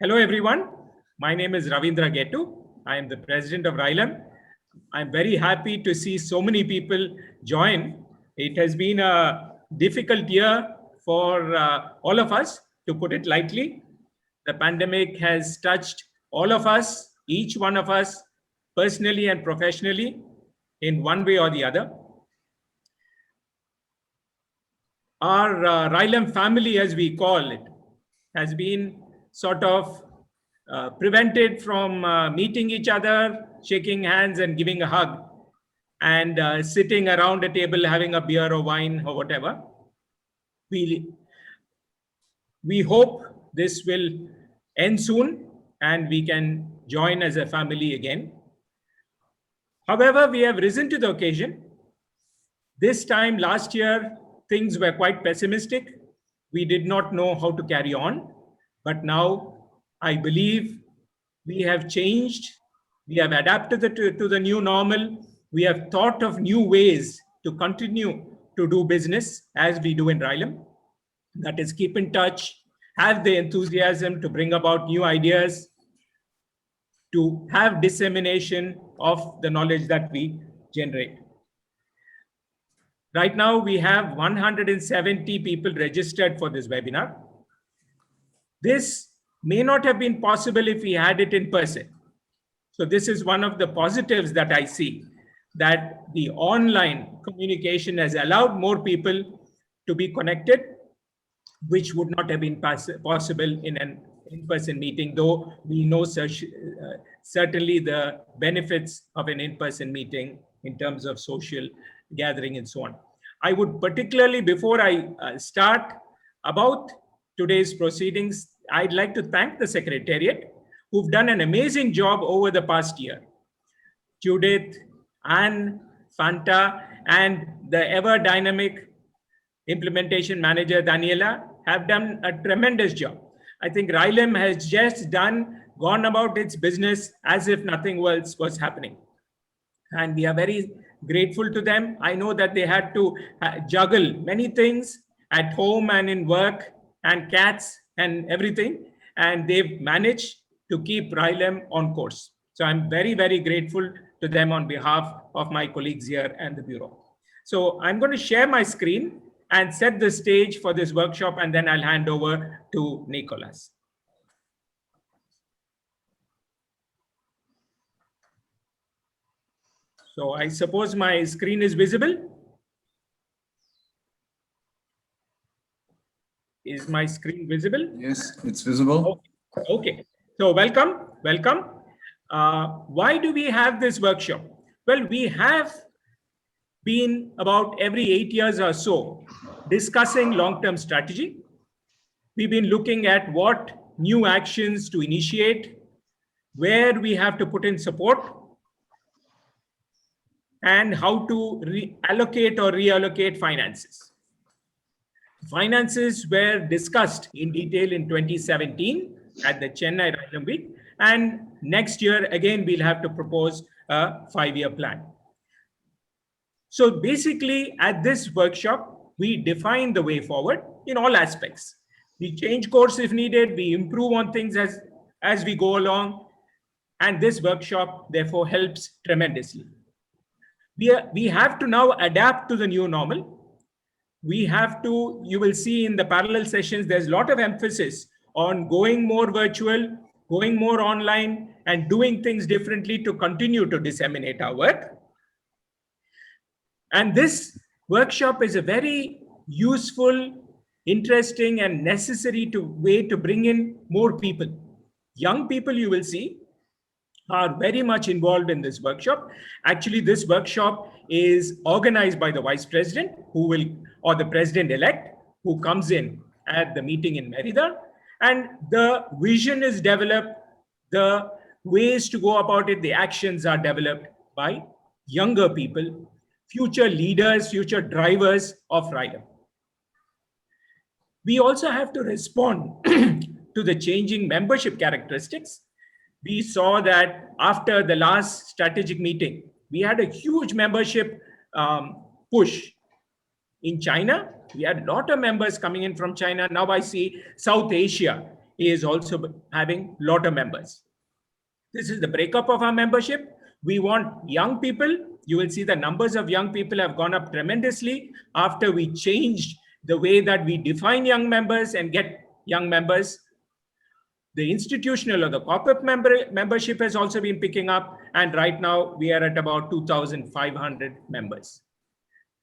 Hello, everyone. My name is Ravindra Gettu. I am the president of RILEM. I'm very happy to see so many people join. It has been a difficult year for all of us, to put it lightly. The pandemic has touched all of us, each one of us, personally and professionally, in one way or the other. Our RILEM family, as we call it, has been sort of prevented from meeting each other, shaking hands and giving a hug, and sitting around a table having a beer or wine or whatever. We hope this will end soon and we can join as a family again. However, we have risen to the occasion. This time last year, things were quite pessimistic. We did not know how to carry on. But now I believe we have changed. We have adapted to the new normal. We have thought of new ways to continue to do business as we do in RILEM. That is, keep in touch, have the enthusiasm to bring about new ideas, to have dissemination of the knowledge that we generate. Right now, we have 170 people registered for this webinar. This may not have been possible if we had it in person. So this is one of the positives that I see, that the online communication has allowed more people to be connected, which would not have been possible in an in-person meeting, though we know certainly the benefits of an in-person meeting in terms of social gathering and so on. I would particularly, before I start about today's proceedings, I'd like to thank the Secretariat, who've done an amazing job over the past year. Judith, Anne, Fanta, and the ever-dynamic Implementation Manager, Daniela, have done a tremendous job. I think RILEM has just gone about its business as if nothing else was happening. And we are very grateful to them. I know that they had to juggle many things at home and in work and cats and everything. And they've managed to keep RILEM on course. So I'm very, very grateful to them on behalf of my colleagues here and the Bureau. So I'm going to share my screen and set the stage for this workshop, and then I'll hand over to Nicolas. So I suppose my screen is visible. Is my screen visible? Yes, it's visible. Okay. So welcome. Why do we have this workshop? Well, we have been about every 8 years or so discussing long-term strategy. We've been looking at what new actions to initiate, where we have to put in support, and how to allocate or reallocate finances. Finances were discussed in detail in 2017 at the Chennai RILEM Week, and next year again we'll have to propose a 5-year plan. So basically at this workshop we define the way forward in all aspects. We change course if needed, we improve on things as we go along, and this workshop therefore helps tremendously. We have to now adapt to the new normal. We have to, you will see in the parallel sessions, there's a lot of emphasis on going more virtual, going more online, and doing things differently to continue to disseminate our work. And this workshop is a very useful, interesting, and necessary way to bring in more people. Young people, you will see, are very much involved in this workshop. Actually, this workshop is organized by the Vice President, or the President-elect, who comes in at the meeting in Merida. And the vision is developed, the ways to go about it, the actions are developed by younger people, future leaders, future drivers of RILEM. We also have to respond to the changing membership characteristics. We saw that after the last strategic meeting, we had a huge membership push in China. We had a lot of members coming in from China. Now I see South Asia is also having a lot of members. This is the breakup of our membership. We want young people. You will see the numbers of young people have gone up tremendously after we changed the way that we define young members and get young members. The institutional or the corporate membership has also been picking up. And right now we are at about 2,500 members.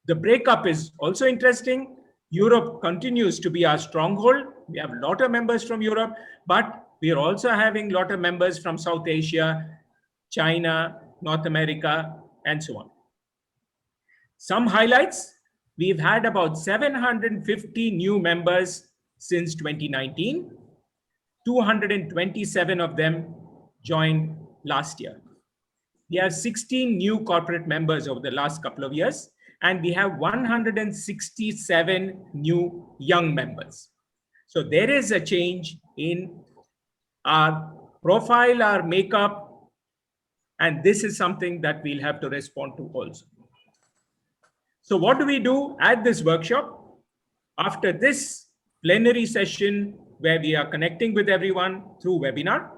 The breakup is also interesting. Europe continues to be our stronghold. We have a lot of members from Europe, but we are also having a lot of members from South Asia, China, North America, and so on. Some highlights: we've had about 750 new members since 2019. 227 of them joined last year. We have 16 new corporate members over the last couple of years, and we have 167 new young members. So there is a change in our profile, our makeup, and this is something that we'll have to respond to also. So what do we do at this workshop? After this plenary session, where we are connecting with everyone through webinar,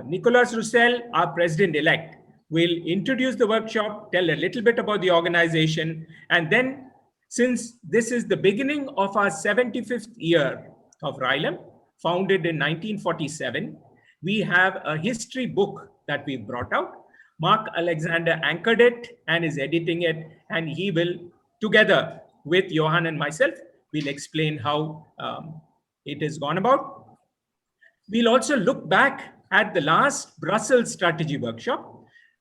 Nicolas Roussel, our president-elect, will introduce the workshop, tell a little bit about the organization, and then, since this is the beginning of our 75th year of RILEM, founded in 1947, we have a history book that we brought out. Mark Alexander anchored it and is editing it, and he will, together with Johan and myself, will explain how it has gone about. We'll also look back at the last Brussels strategy workshop.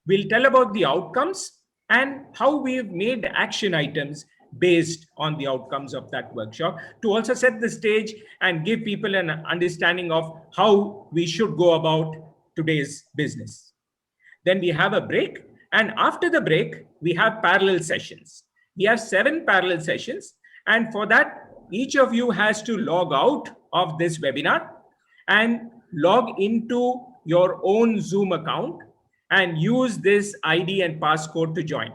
We'll tell about the outcomes and how we've made action items based on the outcomes of that workshop, to also set the stage and give people an understanding of how we should go about today's business. Then we have a break, and after the break, we have parallel sessions. We have 7 parallel sessions, and for that, each of you has to log out of this webinar and log into your own Zoom account and use this ID and passcode to join.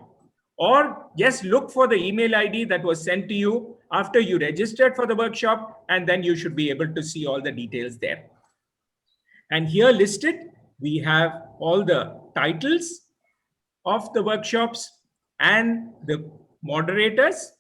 Or just look for the email ID that was sent to you after you registered for the workshop, and then you should be able to see all the details there. And here listed, we have all the titles of the workshops and the moderators.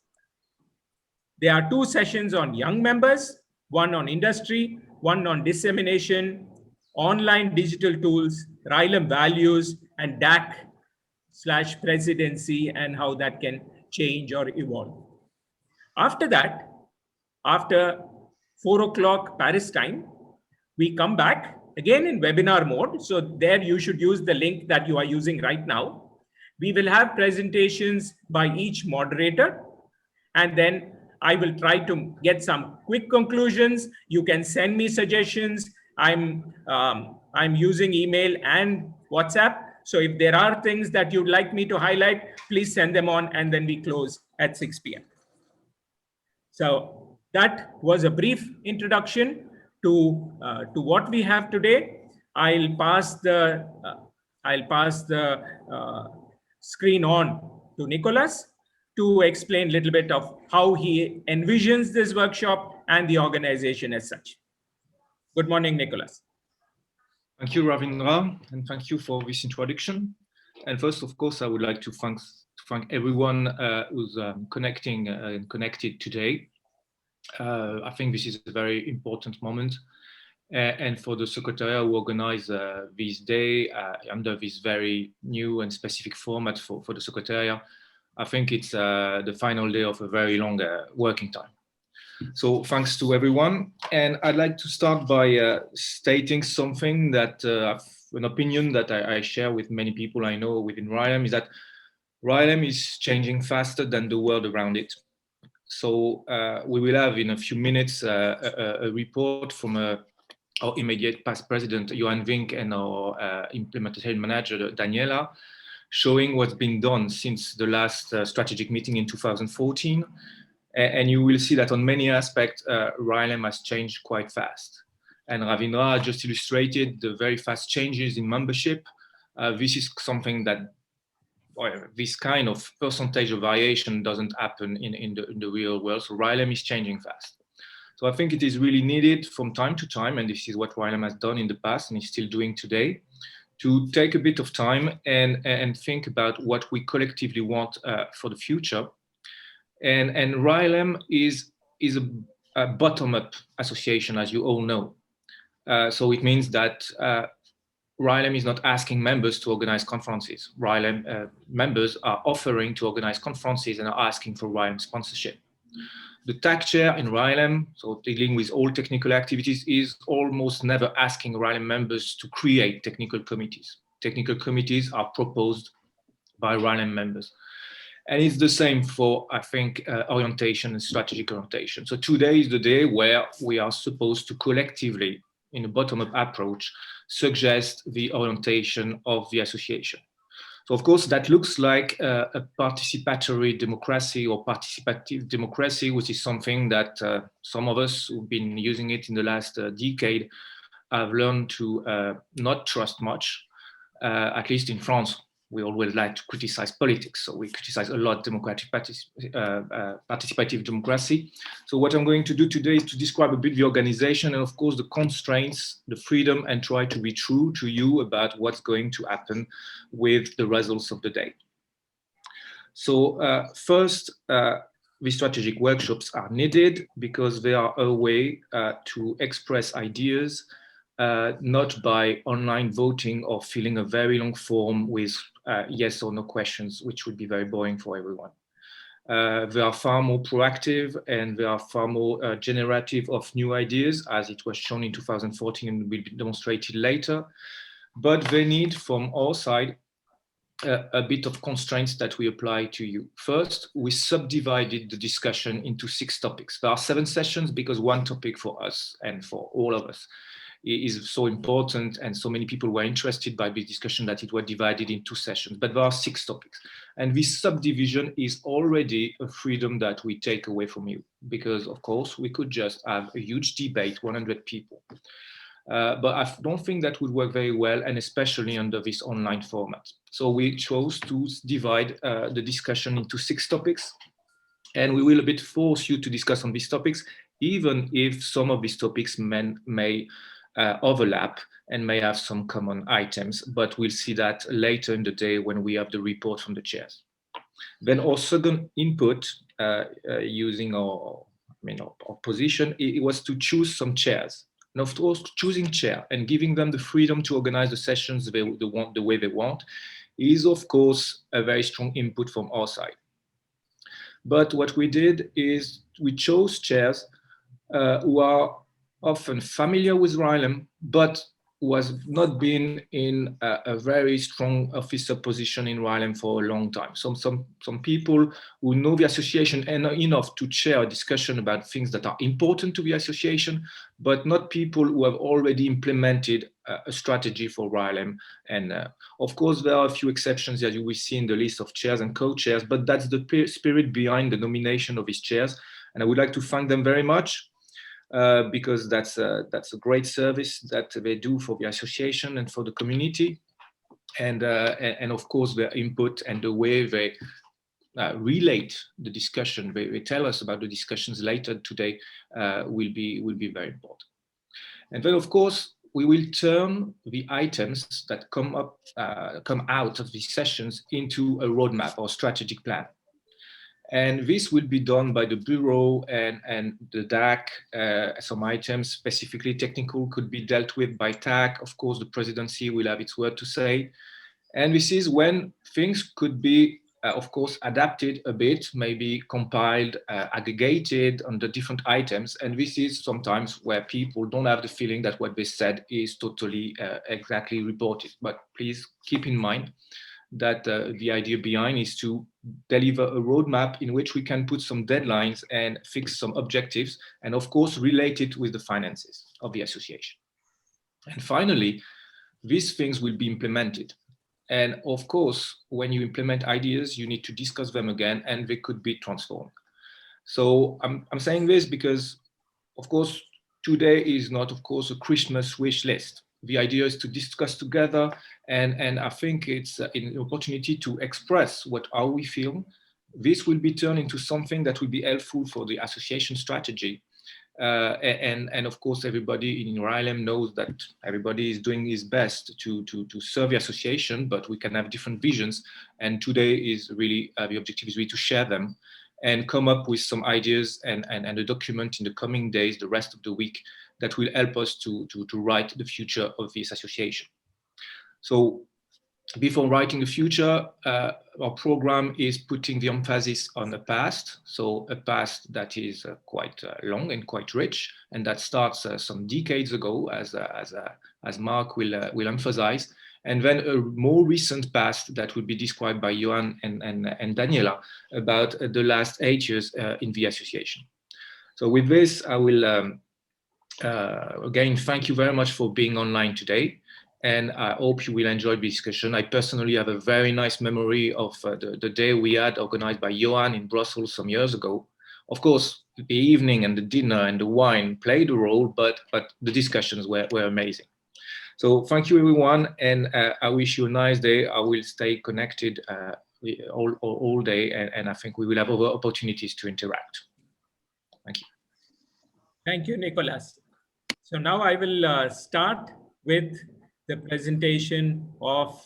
There are 2 sessions on young members, 1 on industry, 1 on dissemination, online digital tools, RILEM values, and DAC/presidency, and how that can change or evolve. After that, after 4 o'clock Paris time, we come back again in webinar mode. So there you should use the link that you are using right now. We will have presentations by each moderator, and then I will try to get some quick conclusions. You can send me suggestions. I'm using email and WhatsApp. So if there are things that you'd like me to highlight, please send them on, and then we close at 6 p.m. So that was a brief introduction to what we have today. I'll pass the screen on to Nicolas to explain a little bit of how he envisions this workshop and the organization as such. Good morning, Nicolas. Thank you, Ravindra, and thank you for this introduction. And first, of course, I would like to thank everyone who's connected today. I think this is a very important moment. And for the Secretariat who organized this day under this very new and specific format for the Secretariat, I think it's the final day of a very long working time. So thanks to everyone. And I'd like to start by stating something that an opinion that I share with many people I know within RILEM, is that RILEM is changing faster than the world around it. So we will have in a few minutes a report from our immediate past president, Johan Vyncke, and our implementation manager, Daniela, showing what's been done since the last strategic meeting in 2014. And you will see that on many aspects, RILEM has changed quite fast. And Ravindra just illustrated the very fast changes in membership. This is something that, this kind of percentage of variation doesn't happen in the real world. So RILEM is changing fast. So I think it is really needed from time to time, and this is what RILEM has done in the past and is still doing today, to take a bit of time and think about what we collectively want for the future. And RILEM is a bottom-up association, as you all know. So it means that RILEM is not asking members to organize conferences. RILEM members are offering to organize conferences and are asking for RILEM sponsorship. The TAC chair in RILEM, so dealing with all technical activities, is almost never asking RILEM members to create technical committees. Technical committees are proposed by RILEM members. And it's the same for, I think, orientation and strategic orientation. So today is the day where we are supposed to collectively, in a bottom-up approach, suggest the orientation of the association. So of course, that looks like a participatory democracy or participative democracy, which is something that some of us who've been using it in the last decade have learned to not trust much, at least in France. We always like to criticize politics, so we criticize a lot democratic participative democracy. So what I'm going to do today is to describe a bit the organization and of course the constraints, the freedom, and try to be true to you about what's going to happen with the results of the day. So first, the strategic workshops are needed because they are a way to express ideas, not by online voting or filling a very long form with yes or no questions, which would be very boring for everyone. They are far more proactive and they are far more generative of new ideas, as it was shown in 2014 and will be demonstrated later. But they need, from our side, a bit of constraints that we apply to you. First, we subdivided the discussion into 6 topics. There are 7 sessions because one topic for us and for all of us is so important and so many people were interested by this discussion that it was divided in 2 sessions, but there are 6 topics. And this subdivision is already a freedom that we take away from you because of course we could just have a huge debate, 100 people. But I don't think that would work very well, and especially under this online format. So we chose to divide the discussion into 6 topics, and we will a bit force you to discuss on these topics, even if some of these topics may overlap and may have some common items, but we'll see that later in the day when we have the report from the chairs. Then our second input using our position, it was to choose some chairs. And of course, choosing chair and giving them the freedom to organize the sessions the way they want is of course a very strong input from our side. But what we did is we chose chairs who are often familiar with RILEM, but who has not been in a very strong officer position in RILEM for a long time. Some people who know the association enough to chair a discussion about things that are important to the association, but not people who have already implemented a strategy for RILEM. And of course, there are a few exceptions that you will see in the list of chairs and co-chairs, but that's the spirit behind the nomination of these chairs. And I would like to thank them very much. Because that's a great service that they do for the association and for the community, and of course their input and the way they relate the discussion, they tell us about the discussions later today will be very important. And then of course we will turn the items that come out of these sessions into a roadmap or strategic plan. And this will be done by the Bureau and the DAC. Some items specifically technical could be dealt with by TAC. Of course, the presidency will have its word to say. And this is when things could be, of course, adapted a bit, maybe compiled, aggregated under different items. And this is sometimes where people don't have the feeling that what they said is totally exactly reported. But please keep in mind that the idea behind is to deliver a roadmap in which we can put some deadlines and fix some objectives, and of course relate it with the finances of the association. And finally, these things will be implemented. And of course, when you implement ideas, you need to discuss them again and they could be transformed. So I'm saying this because, of course, today is not, of course, a Christmas wish list. The idea is to discuss together, and I think it's an opportunity to express how we feel. This will be turned into something that will be helpful for the association strategy. And of course, everybody in RILEM knows that everybody is doing his best to serve the association, but we can have different visions. And today is really, the objective is really to share them and come up with some ideas and a document in the coming days, the rest of the week, that will help us to write the future of this association. So before writing the future, our program is putting the emphasis on the past. So a past that is quite long and quite rich, and that starts some decades ago, as Mark will emphasize, and then a more recent past that will be described by Johan and Daniela about the last 8 years in the association. So with this, I will again thank you very much for being online today. And I hope you will enjoy the discussion. I personally have a very nice memory of the day we had organized by Johan in Brussels some years ago. Of course, the evening and the dinner and the wine played a role, but the discussions were amazing. So thank you, everyone, and I wish you a nice day. I will stay connected all day, and I think we will have other opportunities to interact. Thank you. Thank you, Nicolas. So now I will start with the presentation of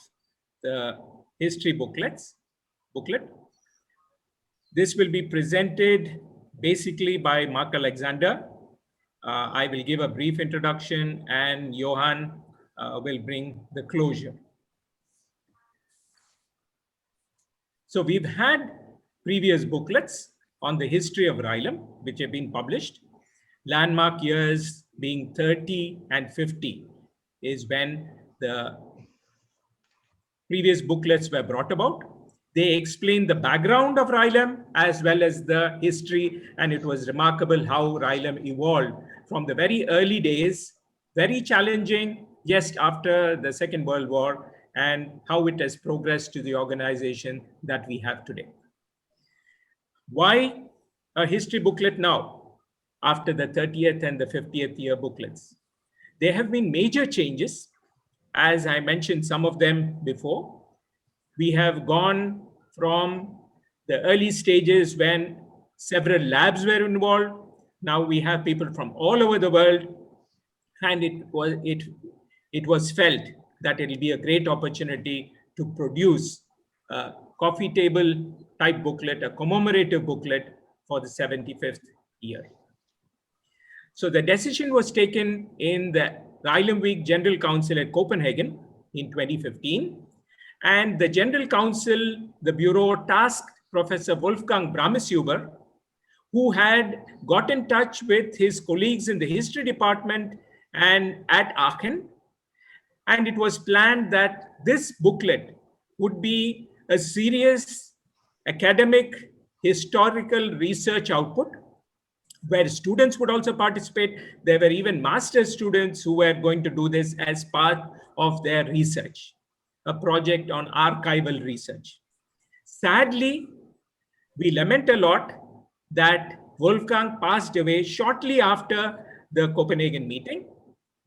the history booklet. This will be presented basically by Mark Alexander. I will give a brief introduction, and Johan will bring the closure. So we've had previous booklets on the history of RILEM, which have been published. Landmark years being 30 and 50 is when the previous booklets were brought about. They explain the background of RILEM as well as the history, and it was remarkable how RILEM evolved from the very early days, very challenging just after the Second World War, and how it has progressed to the organization that we have today. Why a history booklet now, after the 30th and the 50th year booklets? There have been major changes. As I mentioned some of them before, we have gone from the early stages when several labs were involved. Now we have people from all over the world, and it was felt that it will be a great opportunity to produce a coffee table type booklet, a commemorative booklet for the 75th year. So the decision was taken in the RILEM Week General Council at Copenhagen in 2015. And the General Council, the Bureau, tasked Professor Wolfgang Brameshuber, who had got in touch with his colleagues in the history department and at Aachen. And it was planned that this booklet would be a serious academic historical research output, where students would also participate. There were even master's students who were going to do this as part of their research, a project on archival research. Sadly, we lament a lot that Wolfgang passed away shortly after the Copenhagen meeting.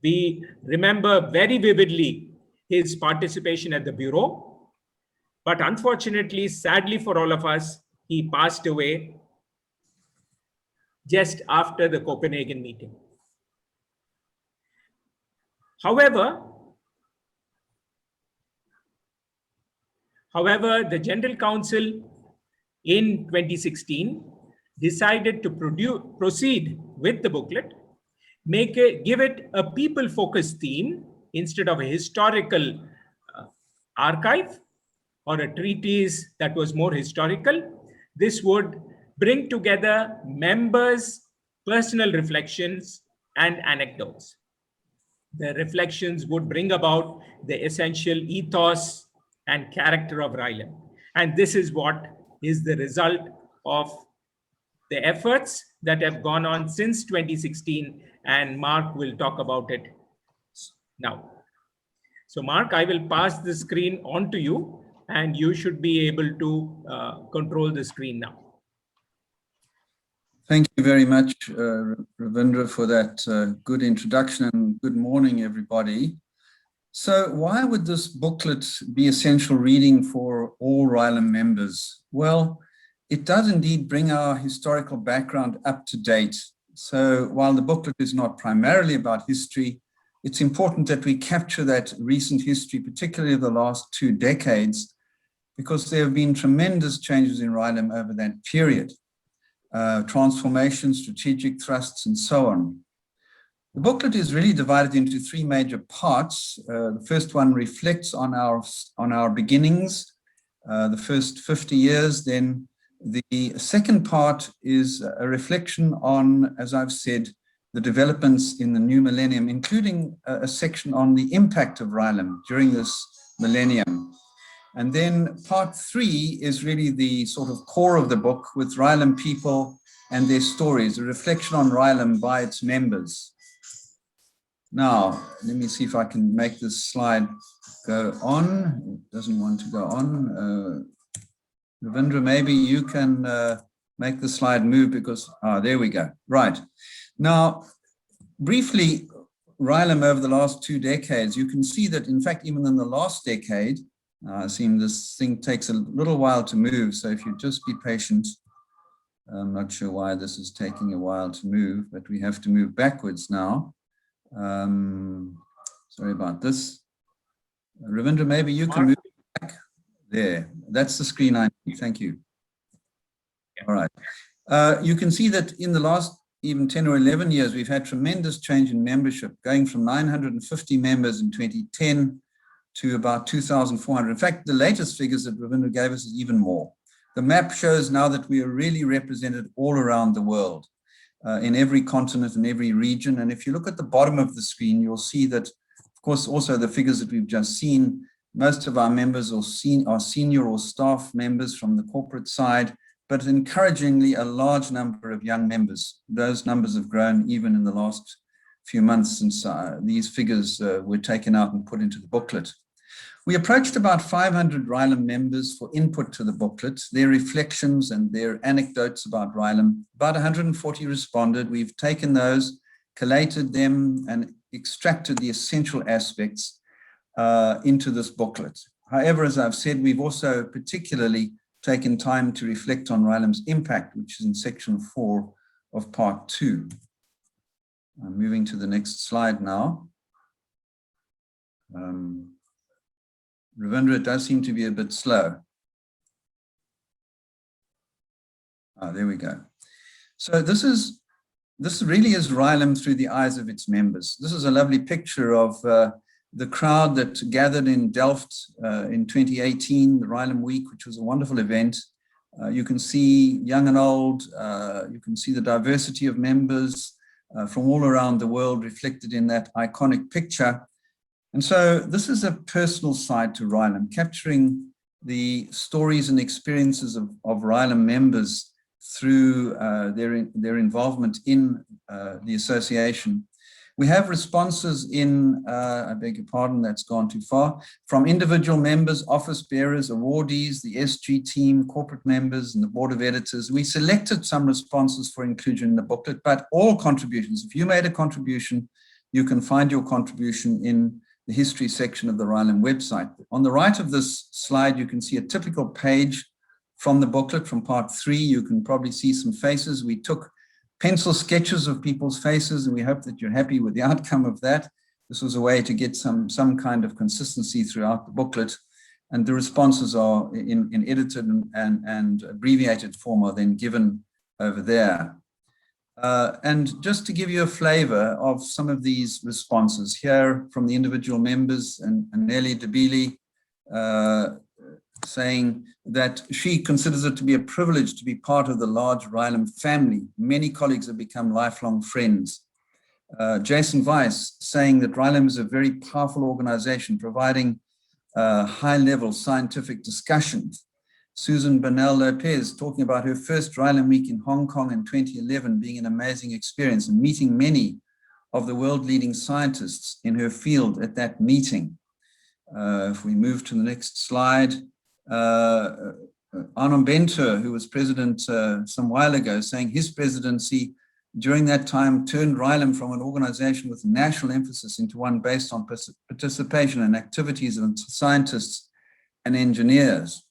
We remember very vividly his participation at the Bureau, but unfortunately, sadly for all of us, he passed away just after the Copenhagen meeting. However, the General Council in 2016 decided to proceed with the booklet, give it a people-focused theme instead of a historical archive or a treatise that was more historical. This would bring together members' personal reflections and anecdotes. The reflections would bring about the essential ethos and character of RILEM. And this is what is the result of the efforts that have gone on since 2016, and Mark will talk about it now. So Mark, I will pass the screen on to you, and you should be able to control the screen now. Thank you very much, Ravindra, for that good introduction, and good morning, everybody. So why would this booklet be essential reading for all RILEM members? Well, it does indeed bring our historical background up to date. So while the booklet is not primarily about history, it's important that we capture that recent history, particularly the last 2 decades, because there have been tremendous changes in RILEM over that period. Transformation, strategic thrusts, and so on. The booklet is really divided into 3 major parts. The first one reflects on our beginnings, the first 50 years. Then the second part is a reflection on, as I've said, the developments in the new millennium, including a section on the impact of RILEM during this millennium. And then part 3 is really the sort of core of the book, with RILEM people and their stories, a reflection on RILEM by its members. Now, let me see if I can make this slide go on. It doesn't want to go on. Ravindra, maybe you can make the slide move because, there we go. Right. Now, briefly, RILEM over the last 2 decades, you can see that, in fact, even in the last decade, I assume this thing takes a little while to move, so if you just be patient. I'm not sure why this is taking a while to move, but we have to move backwards now. Sorry about this. Ravindra, maybe you can move back. There, that's the screen I need. Thank you. All right. You can see that in the last even 10 or 11 years, we've had tremendous change in membership, going from 950 members in 2010 to about 2,400. In fact, the latest figures that Ravindra gave us is even more. The map shows now that we are really represented all around the world, in every continent and every region. And if you look at the bottom of the screen, you'll see that, of course, also the figures that we've just seen, most of our members are senior or staff members from the corporate side, but encouragingly a large number of young members. Those numbers have grown even in the last few months since these figures were taken out and put into the booklet. We approached about 500 RILEM members for input to the booklet, their reflections and their anecdotes about RILEM. About 140 responded. We've taken those, collated them, and extracted the essential aspects into this booklet. However, as I've said, we've also particularly taken time to reflect on RILEM's impact, which is in section 4 of part 2. I'm moving to the next slide now. Ravindra, it does seem to be a bit slow. There we go. So this really is RILEM through the eyes of its members. This is a lovely picture of the crowd that gathered in Delft in 2018, the RILEM Week, which was a wonderful event. You can see young and old, you can see the diversity of members from all around the world reflected in that iconic picture. And so this is a personal side to RILEM, capturing the stories and experiences of RILEM members through their involvement in the association. We have responses in, I beg your pardon, that's gone too far, from individual members, office bearers, awardees, the SG team, corporate members, and the board of editors. We selected some responses for inclusion in the booklet, but all contributions, if you made a contribution, you can find your contribution in the history section of the RILEM website. On the right of this slide, you can see a typical page from the booklet from part 3. You can probably see some faces. We took pencil sketches of people's faces, and we hope that you're happy with the outcome of that. This was a way to get some kind of consistency throughout the booklet, and the responses are in edited and abbreviated form are then given over there. And just to give you a flavor of some of these responses here from the individual members, and Nelly Debili saying that she considers it to be a privilege to be part of the large RILEM family. Many colleagues have become lifelong friends. Jason Weiss saying that RILEM is a very powerful organization providing high-level scientific discussions. Susan Bernal Lopez talking about her first RILEM week in Hong Kong in 2011 being an amazing experience and meeting many of the world-leading scientists in her field at that meeting. If we move to the next slide, Arnon Benter, who was president some while ago, saying his presidency during that time turned RILEM from an organization with national emphasis into one based on participation and activities of scientists and engineers.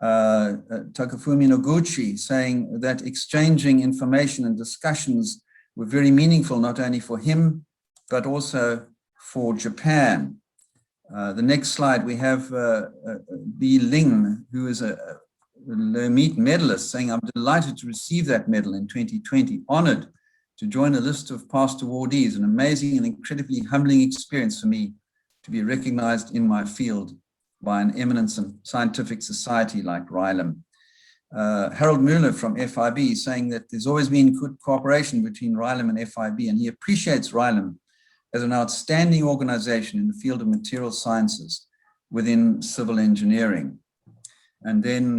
Takafumi Noguchi saying that exchanging information and discussions were very meaningful, not only for him, but also for Japan. The next slide, we have Bi Ling, who is a Lermite medalist, saying, "I'm delighted to receive that medal in 2020, honored to join a list of past awardees, an amazing and incredibly humbling experience for me to be recognized in my field by an eminent scientific society like RILEM." Harold Mueller from FIB saying that there's always been good cooperation between RILEM and FIB, and he appreciates RILEM as an outstanding organization in the field of material sciences within civil engineering. And then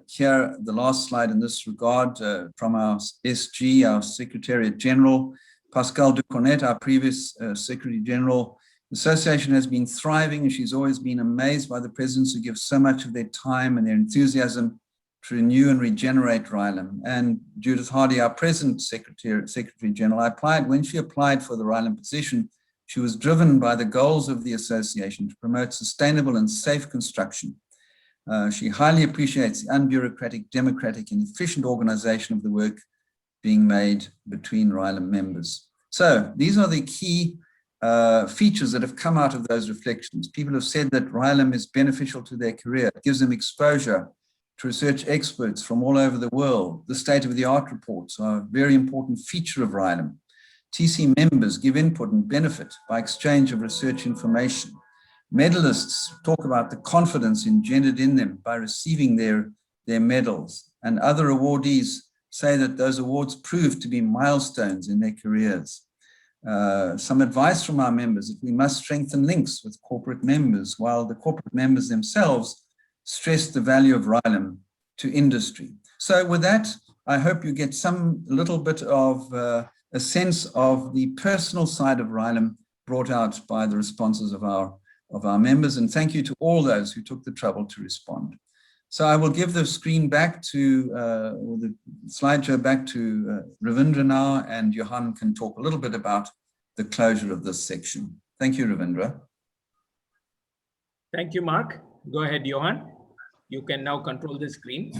here, the last slide in this regard from our SG, our Secretariat General, Pascal de Cornet, our previous Secretary General. The association has been thriving, and she's always been amazed by the presidents who give so much of their time and their enthusiasm to renew and regenerate RILEM. And Judith Hardy, our present Secretary General, when she applied for the RILEM position, she was driven by the goals of the association to promote sustainable and safe construction. She highly appreciates the unbureaucratic, democratic, and efficient organization of the work being made between RILEM members. So these are the key features that have come out of those reflections. People have said that RILEM is beneficial to their career. It gives them exposure to research experts from all over the world. The state-of-the-art reports are a very important feature of RILEM. TC members give input and benefit by exchange of research information. Medalists talk about the confidence engendered in them by receiving their medals, and other awardees say that those awards prove to be milestones in their careers. Some advice from our members that we must strengthen links with corporate members, while the corporate members themselves stress the value of RILEM to industry. So with that, I hope you get some little bit of a sense of the personal side of RILEM brought out by the responses of our members. And thank you to all those who took the trouble to respond. So I will give the screen back to, or the slideshow back to Ravindra now, and Johan can talk a little bit about the closure of this section. Thank you, Ravindra. Thank you, Mark. Go ahead, Johan. You can now control the screen.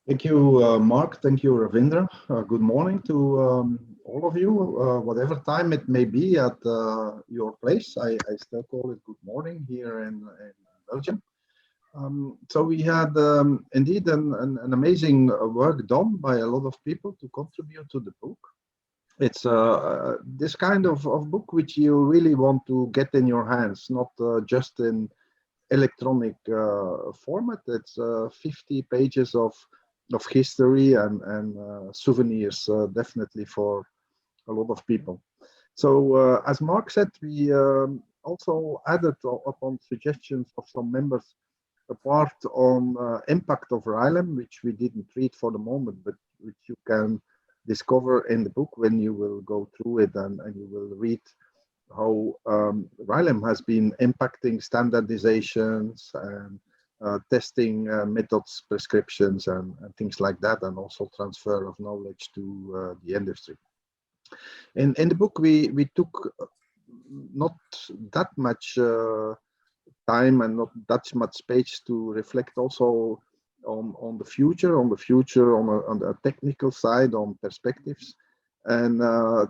Thank you, Mark. Thank you, Ravindra. Good morning to all of you, whatever time it may be at your place. I still call it good morning here in Belgium. So we had indeed an amazing work done by a lot of people to contribute to the book. It's this kind of book which you really want to get in your hands, not just in electronic format. It's 50 pages of history and souvenirs, definitely for a lot of people. So as Mark said, we also added upon suggestions of some members a part on impact of RILEM, which we didn't read for the moment, but which you can discover in the book when you will go through it, and you will read how RILEM has been impacting standardizations and testing methods, prescriptions, and things like that, and also transfer of knowledge to the industry. In the book, we took not that much time and not that much space to reflect also on the future, on the technical side, on perspectives. And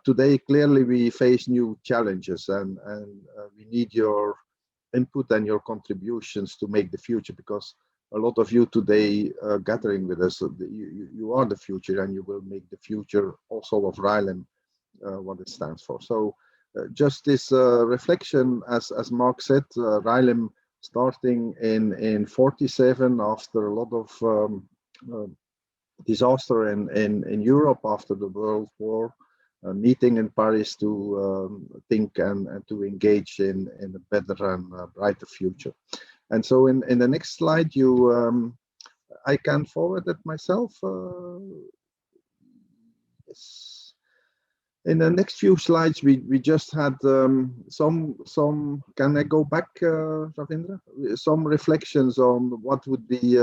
today, clearly, we face new challenges, and we need your input and your contributions to make the future, because a lot of you today gathering with us, you are the future, and you will make the future also of RILEM what it stands for. So just this reflection, as Mark said, RILEM starting in 47 after a lot of disaster in Europe after the World War, meeting in Paris to think and to engage in a better and brighter future. And so in the next slide, I can forward it myself. Yes. In the next few slides, we just had some. Can I go back, Ravindra? Some reflections on what would be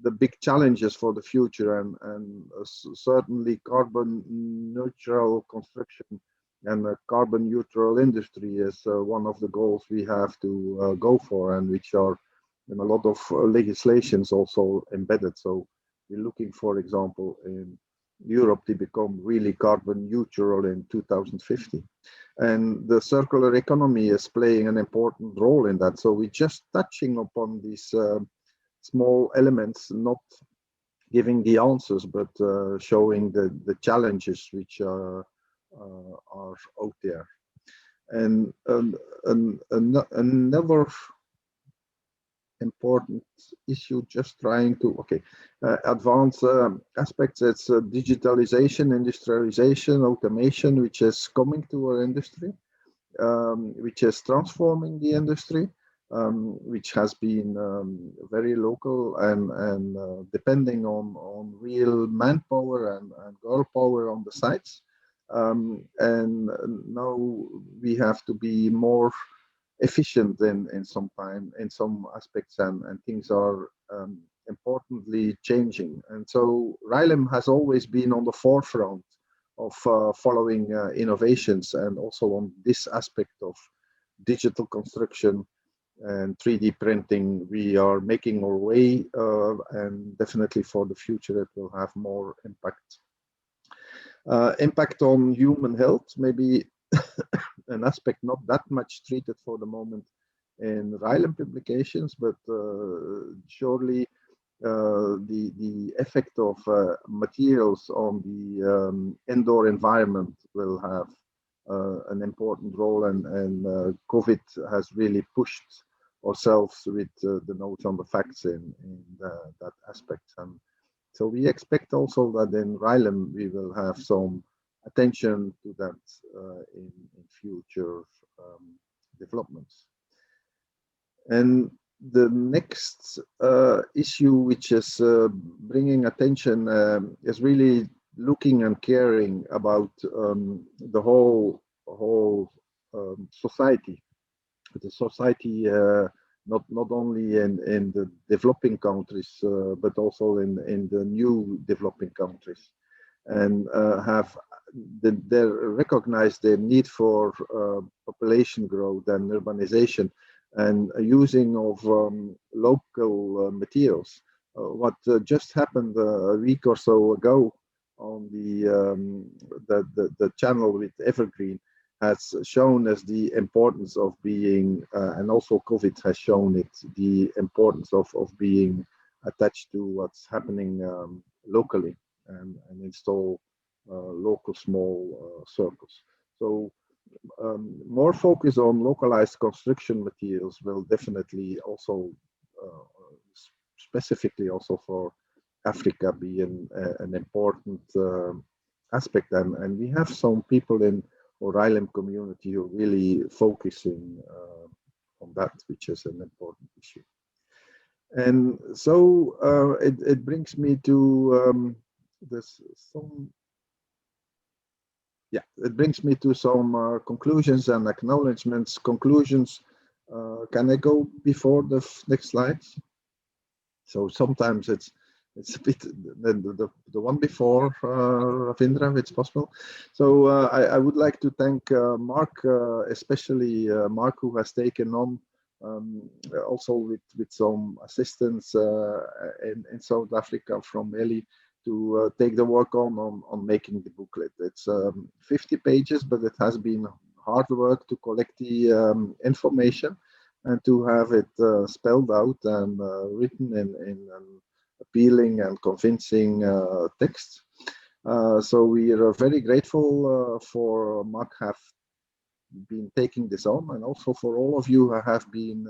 the big challenges for the future, and certainly carbon neutral construction and a carbon neutral industry is one of the goals we have to go for, and which are in a lot of legislations also embedded. So we're looking, for example, in Europe to become really carbon neutral in 2050. And the circular economy is playing an important role in that. So we're just touching upon these small elements, not giving the answers, but showing the challenges which are out there. And another important issue, just trying to advance aspects. It's digitalization, industrialization, automation, which is coming to our industry, which is transforming the industry, which has been very local and depending on real manpower and girl power on the sites. And now we have to be more efficient in some aspects, and things are importantly changing. And so RILEM has always been on the forefront of following innovations, and also on this aspect of digital construction and 3D printing. We are making our way, and definitely for the future it will have more impact. Impact on human health, maybe an aspect not that much treated for the moment in RILEM publications, but surely the effect of materials on the indoor environment will have an important role, and COVID has really pushed ourselves with the notes on the facts in that aspect. And so we expect also that in RILEM we will have some attention to that in future developments. And the next issue which is bringing attention is really looking and caring about the whole society. The society not only in the developing countries, but also in the new developing countries, and they recognize the need for population growth and urbanization, and using of local materials. What just happened a week or so ago on the channel with Evergreen has shown us the importance of being, and also COVID has shown it, the importance of being attached to what's happening locally, and install local small circles. So more focus on localized construction materials will definitely also, specifically also for Africa, be an important aspect. And we have some people in our RILEM community who are really focusing on that, which is an important issue. And so it brings me to it brings me to some conclusions and acknowledgements. Conclusions, can I go before the next slides? So sometimes it's a bit the one before, Ravindra, if it's possible. So I would like to thank Mark, especially Mark, who has taken on also with some assistance in South Africa from Eli, to take the work on making the booklet. It's 50 pages, but it has been hard work to collect the information and to have it spelled out and written in an appealing and convincing text. So we are very grateful for Mark have been taking this on, and also for all of you who have been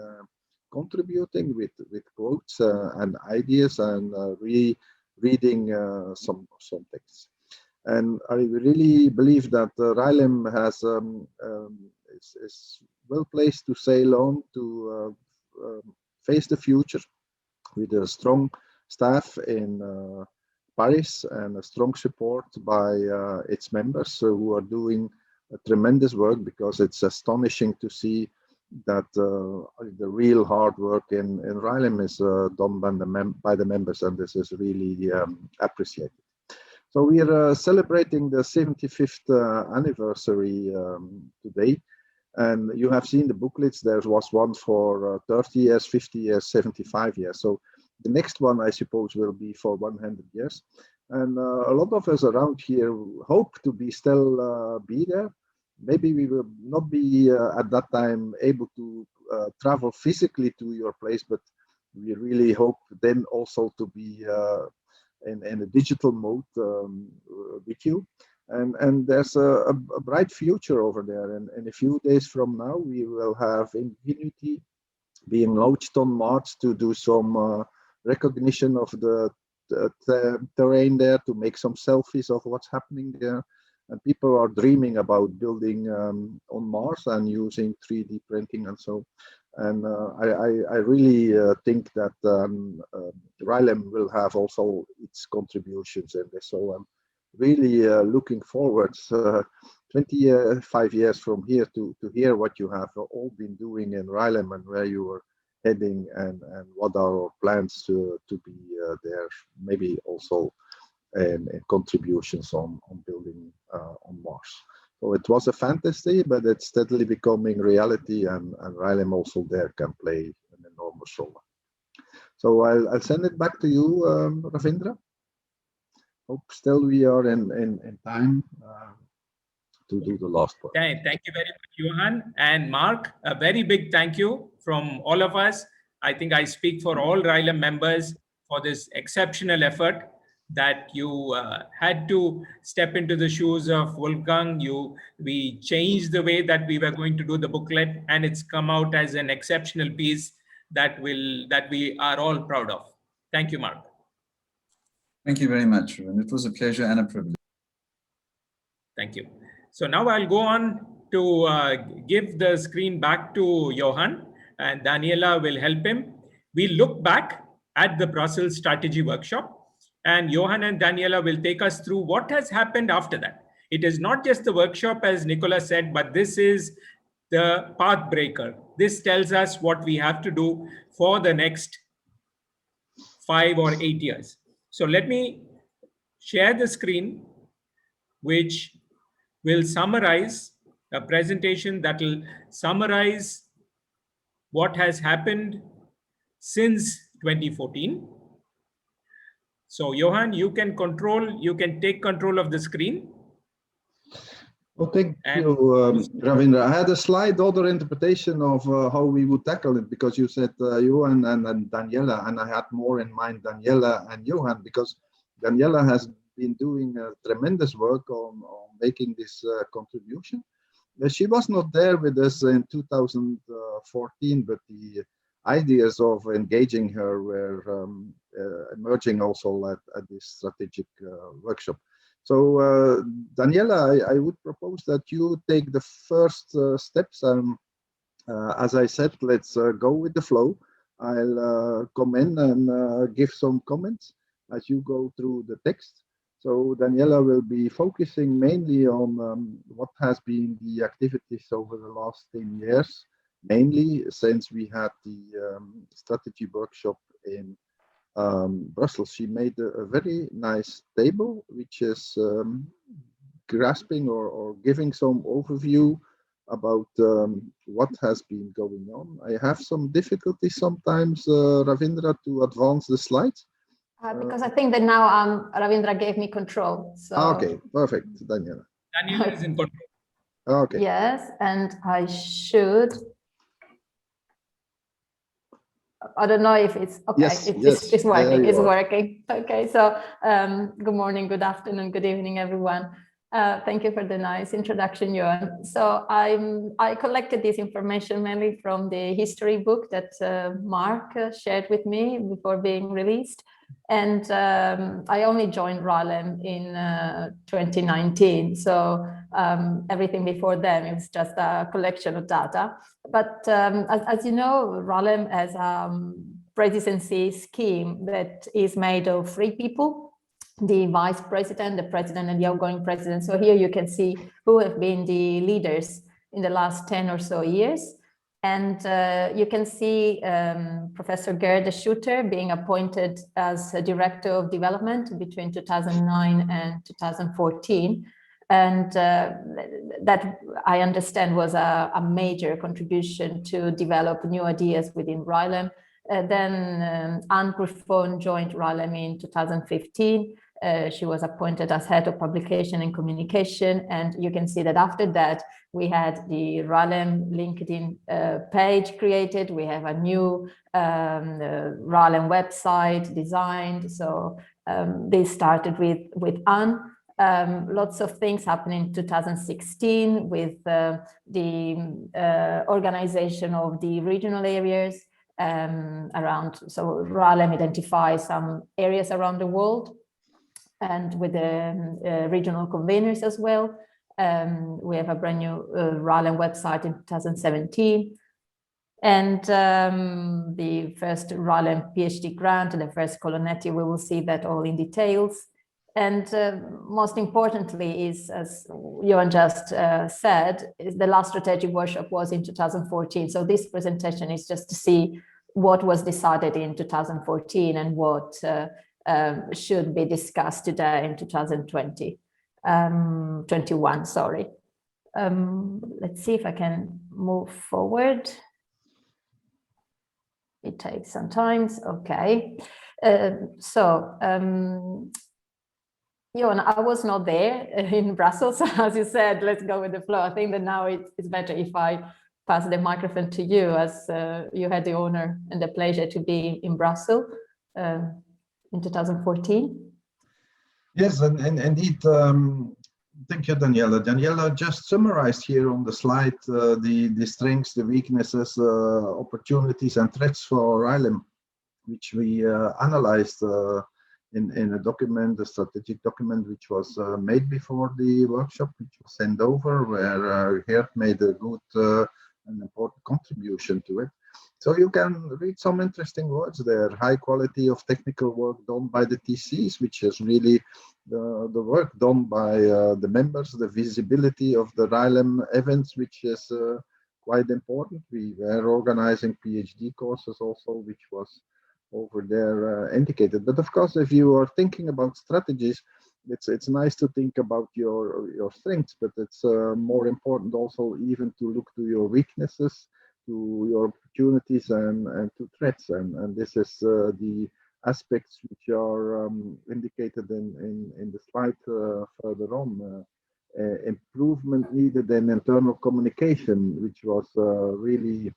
contributing with quotes and ideas, and reading some texts. And I really believe that RILEM has is well placed to sail on to face the future with a strong staff in Paris and a strong support by its members who are doing a tremendous work, because it's astonishing to see that the real hard work in RILEM is done by the members, and this is really appreciated. So we are celebrating the 75th anniversary today, and you have seen the booklets. There was one for 30 years, 50 years, 75 years. So the next one, I suppose, will be for 100 years. And a lot of us around here hope to be still be there. Maybe we will not be at that time able to travel physically to your place, but we really hope then also to be in a digital mode with you. And there's a bright future over there. And in a few days from now, we will have Ingenuity being launched on Mars to do some recognition of the terrain there, to make some selfies of what's happening there. And people are dreaming about building on Mars and using 3D printing and so. And I really think that RILEM will have also its contributions in this. So I'm really looking forward 25 years from here to hear what you have all been doing in RILEM and where you are heading, and what are our plans to be there, maybe also and contributions on building on Mars. So it was a fantasy, but it's steadily becoming reality, and RILEM also there can play an enormous role. So I'll send it back to you, Ravindra. Hope still we are in time to do the last part. Thank you very much, Johan and Mark. A very big thank you from all of us. I think I speak for all RILEM members for this exceptional effort that you had to step into the shoes of Wolfgang. We changed the way that we were going to do the booklet, and it's come out as an exceptional piece that we are all proud of. Thank you, Mark. Thank you very much, and it was a pleasure and a privilege. Thank you. So now I'll go on to give the screen back to Johan, and Daniela will help him. We look back at the Brussels Strategy Workshop, and Johan and Daniela will take us through what has happened after that. It is not just the workshop, as Nicolas said, but this is the path breaker. This tells us what we have to do for the next 5 or 8 years. So let me share the screen, which will summarize a presentation that will summarize what has happened since 2014. So Johan, you can take control of the screen. Well, thank you, Ravindra. I had a slight other interpretation of how we would tackle it, because you said Johan and Daniela, and I had more in mind Daniela and Johan, because Daniela has been doing tremendous work on making this contribution. She was not there with us in 2014, but the ideas of engaging her were emerging also at this strategic workshop. So Daniela, I would propose that you take the first steps. As I said, let's go with the flow. I'll come in and give some comments as you go through the text. So Daniela will be focusing mainly on what has been the activities over the last 10 years, mainly since we had the strategy workshop in Brussels. She made a very nice table, which is grasping or giving some overview about what has been going on. I have some difficulty sometimes, Ravindra, to advance the slides. Because I think that now Ravindra gave me control. So. Okay, perfect, Daniela. Daniela is in control. Okay. Yes, and I should. I don't know if it's okay. Yes, it's working. It's are. working. Okay, so good morning, good afternoon, good evening, everyone. Thank you for the nice introduction, Johan. So I collected this information mainly from the history book that Mark shared with me before being released. And I only joined RILEM in 2019. So everything before then, it was just a collection of data. But as you know, RILEM has a presidency scheme that is made of 3 people: the vice president, the president, and the outgoing president. So here you can see who have been the leaders in the last 10 or so years. And you can see Professor Geert Schutter being appointed as a director of development between 2009 and 2014. And that, I understand, was a major contribution to develop new ideas within RILEM. Then Anne Prof joined RILEM in 2015. She was appointed as head of publication and communication. And you can see that after that, we had the RILEM LinkedIn page created. We have a new RILEM website designed. So this started with Anne. Lots of things happened in 2016 with the organization of the regional areas around. So RILEM identifies some areas around the world, and with the regional conveners as well. We have a brand new RILEM website in 2017. And the first RILEM PhD grant and the first Colonetti, we will see that all in details. And most importantly is, as Johan just said, is the last strategic workshop was in 2014. So this presentation is just to see what was decided in 2014 and what should be discussed today in 2021, sorry. Let's see if I can move forward. It takes some time, okay. Johan, I was not there in Brussels, as you said, let's go with the flow. I think that now it's better if I pass the microphone to you, as you had the honor and the pleasure to be in Brussels in 2014. Yes, and indeed, thank you, Daniela. Daniela just summarized here on the slide the strengths, the weaknesses, opportunities and threats for RILEM, which we analyzed in a document, a strategic document, which was made before the workshop, which was sent over, where Geert made a good and important contribution to it. So you can read some interesting words there. High quality of technical work done by the TCs, which is really the work done by the members, the visibility of the RILEM events, which is quite important. We were organizing PhD courses also, which was over there indicated. But of course, if you are thinking about strategies, it's nice to think about your strengths, but it's more important also even to look to your weaknesses, to your opportunities and to threats. And this is the aspects which are indicated in the slide further on. Improvement needed in internal communication, which was really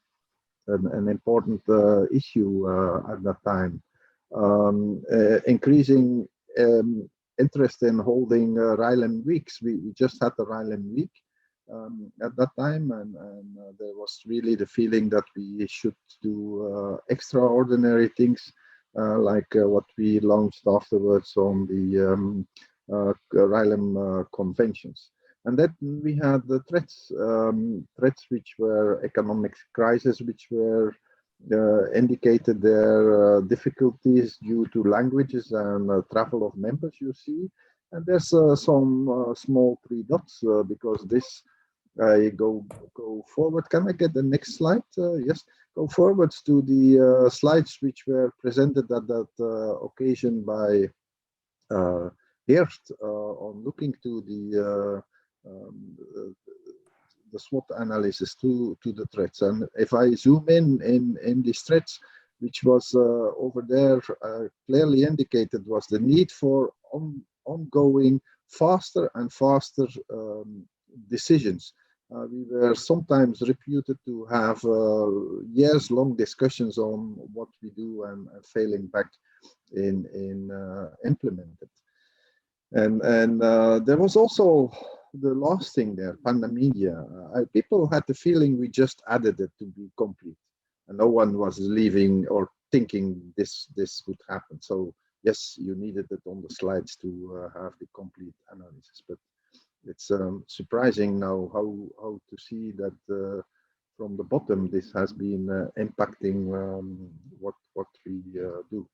an important issue at that time. Increasing interest in holding RILEM weeks. We just had the RILEM week at that time, and there was really the feeling that we should do extraordinary things like what we launched afterwards on the RILEM conventions. And then we had the threats, threats which were economic crisis, which were indicated their difficulties due to languages and travel of members, you see. And there's some small 3 dots because this I go forward. Can I get the next slide? Yes, go forwards to the slides which were presented at that occasion by Geert on looking to the SWOT analysis to the threats. And if I zoom in these threats, which was over there clearly indicated, was the need for ongoing faster and faster decisions. We were sometimes reputed to have years-long discussions on what we do and failing back in implement it. And there was also the last thing there, pandemia. People had the feeling we just added it to be complete, and no one was leaving or thinking this would happen. So yes, you needed it on the slides to have the complete analysis, but it's surprising now how to see that from the bottom this has been impacting what we do.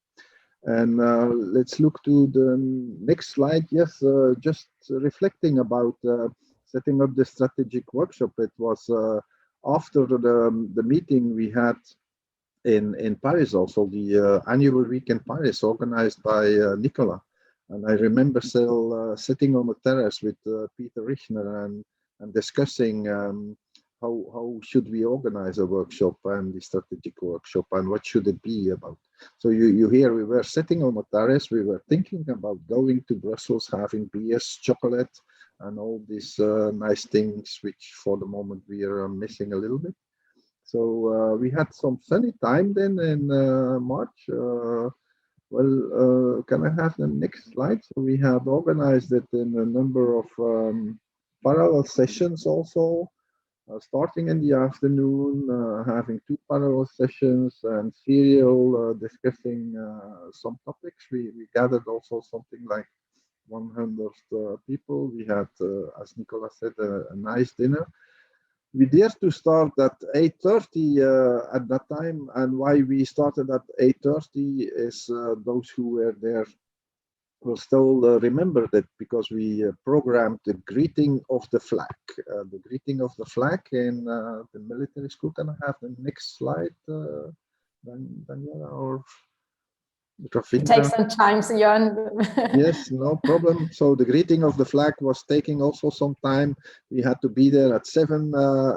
And let's look to the next slide. Yes, just reflecting about setting up the strategic workshop. It was after the meeting we had in Paris, also the annual week in Paris organized by Nicolas. And I remember still sitting on the terrace with Peter Richner and discussing how should we organize a workshop and the strategic workshop and what should it be about. So you hear we were sitting on a terrace, we were thinking about going to Brussels, having beers, chocolate, and all these nice things, which for the moment we are missing a little bit. So we had some sunny time then in March. Can I have the next slide? So we had organized it in a number of parallel sessions also. Starting in the afternoon, having 2 parallel sessions and serial discussing some topics. We gathered also something like 100 people. We had, as Nicolas said, a nice dinner. We dared to start at 8:30 at that time, and why we started at 8:30 is those who were there will still remember that, because we programmed the greeting of the flag. The greeting of the flag in the military school. Can I have the next slide, Daniela or Ravindra? Take some time, Johan. Yes, no problem. So the greeting of the flag was taking also some time. We had to be there at 7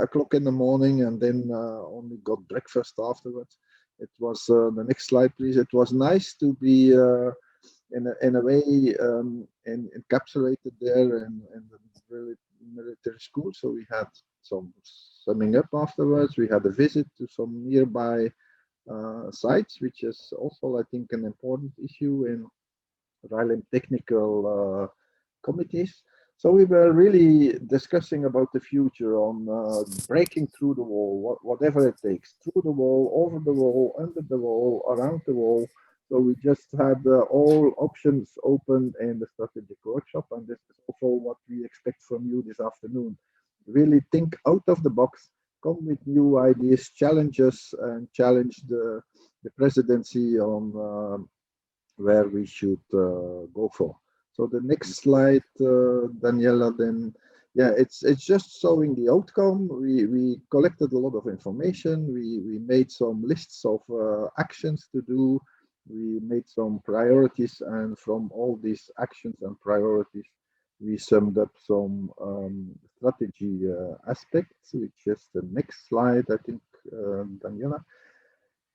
o'clock in the morning, and then only got breakfast afterwards. It was the next slide, please. It was nice to be in a way encapsulated there in the military school. So we had some summing up afterwards. We had a visit to some nearby sites, which is also, I think, an important issue in RILEM technical committees. So we were really discussing about the future on breaking through the wall, whatever it takes, through the wall, over the wall, under the wall, around the wall. So we just had all options open in the strategic workshop, and this is also what we expect from you this afternoon. Really think out of the box, come with new ideas, challenges, and challenge the presidency on where we should go for. So the next slide, Daniela, then, yeah, it's just showing the outcome. We collected a lot of information. We made some lists of actions to do. We made some priorities, and from all these actions and priorities, we summed up some strategy aspects, which is the next slide, I think, Daniela,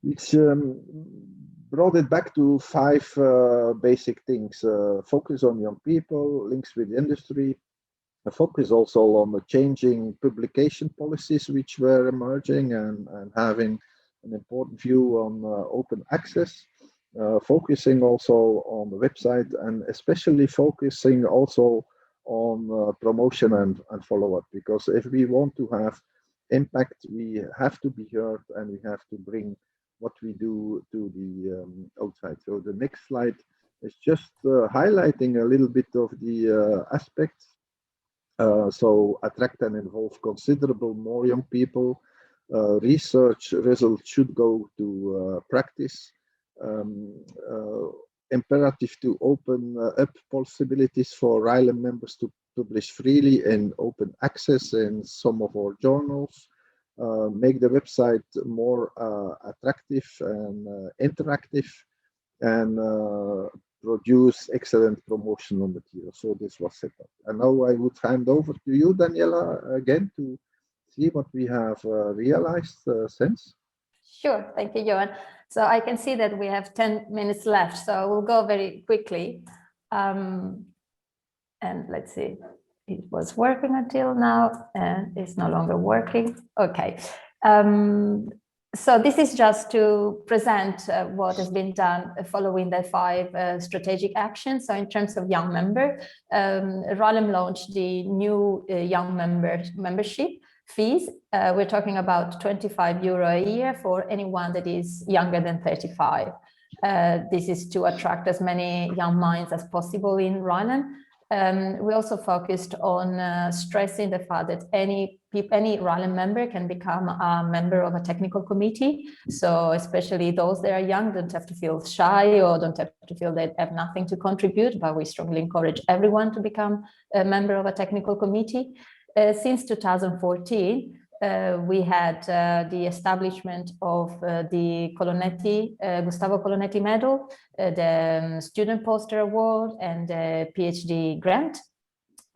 which brought it back to 5 basic things. Focus on young people, links with industry, a focus also on the changing publication policies which were emerging and having an important view on open access. Focusing also on the website, and especially focusing also on promotion and follow-up, because if we want to have impact, we have to be heard and we have to bring what we do to the outside. So the next slide is just highlighting a little bit of the aspects. So attract and involve considerable more young people. Research results should go to practice. Imperative to open up possibilities for RILEM members to publish freely in open access in some of our journals. Make the website more attractive and interactive, and produce excellent promotional material. So this was set up. And now I would hand over to you, Daniela, again to see what we have realized since. Sure, thank you, Johan. So I can see that we have 10 minutes left, so we'll go very quickly. And let's see, it was working until now, and it's no longer working. Okay. So this is just to present what has been done following the 5 strategic actions. So in terms of young member, RILEM launched the new young membership fees. We're talking about €25 a year for anyone that is younger than 35. This is to attract as many young minds as possible in RILEM. We also focused on stressing the fact that any RILEM member can become a member of a technical committee. So especially those that are young don't have to feel shy or don't have to feel they have nothing to contribute, but we strongly encourage everyone to become a member of a technical committee. Since 2014, we had the establishment of the Gustavo Colonetti Medal, the Student Poster Award, and the PhD grant.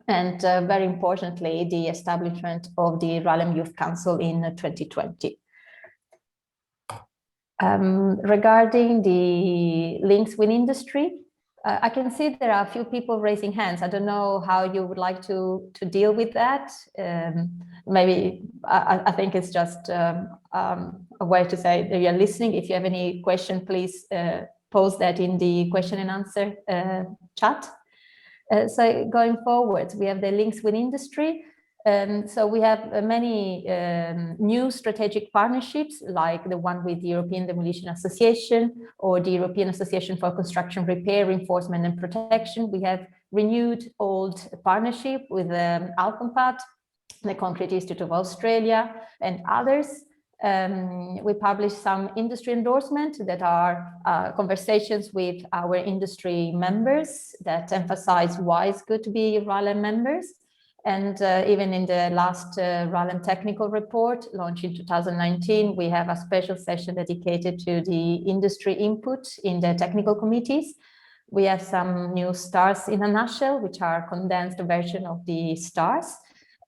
And very importantly, the establishment of the RILEM Youth Council in 2020. Regarding the links with industry, I can see there are a few people raising hands. I don't know how you would like to deal with that. Maybe I think it's just a way to say that you're listening. If you have any question, please post that in the question and answer chat. So going forward, we have the links with industry. So we have many new strategic partnerships, like the one with the European Demolition Association or the European Association for Construction Repair, Reinforcement and Protection. We have renewed old partnership with Alcompat, the Concrete Institute of Australia, and others. We publish some industry endorsement that are conversations with our industry members that emphasize why it's good to be RILEM members. And even in the last RILEM technical report launched in 2019, we have a special session dedicated to the industry input in the technical committees. We have some new stars in a nutshell, which are a condensed version of the stars.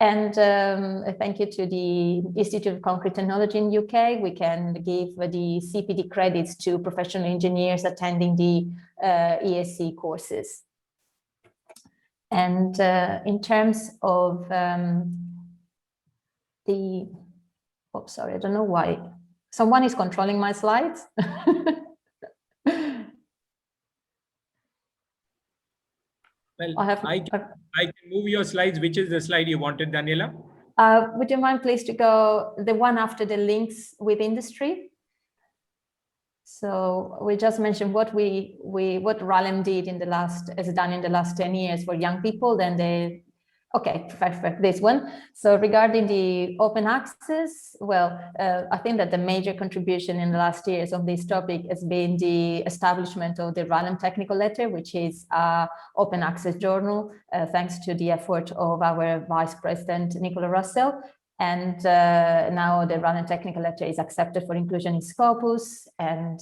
And thank you to the Institute of Concrete Technology in UK. We can give the CPD credits to professional engineers attending the ESC courses. And in terms of oh, sorry, I don't know why. Someone is controlling my slides. Well, I can move your slides. Which is the slide you wanted, Daniela? Would you mind please to go the one after the links with industry? So we just mentioned what RILEM did in the last, has done in the last 10 years for young people. Then they, okay, perfect, this one. So regarding the open access, well, I think that the major contribution in the last years on this topic has been the establishment of the RILEM Technical Letter, which is an open access journal, thanks to the effort of our Vice President, Nicolas Roussel. And now the RILEM Technical Letter is accepted for inclusion in Scopus, and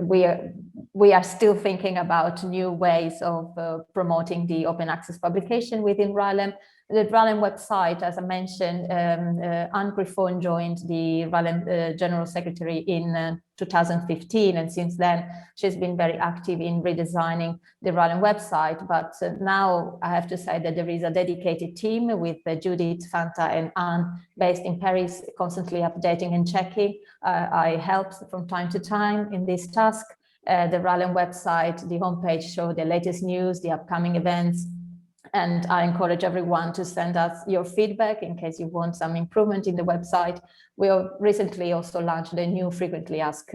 we are still thinking about new ways of promoting the open access publication within RILEM. The RILEM website, as I mentioned, Anne Griffon joined the RILEM General Secretary in 2015, and since then she's been very active in redesigning the RILEM website. But now I have to say that there is a dedicated team with Judith, Fanta and Anne based in Paris, constantly updating and checking. I help from time to time in this task. The RILEM website, the homepage show the latest news, the upcoming events. And I encourage everyone to send us your feedback in case you want some improvement in the website. We have recently also launched a new frequently asked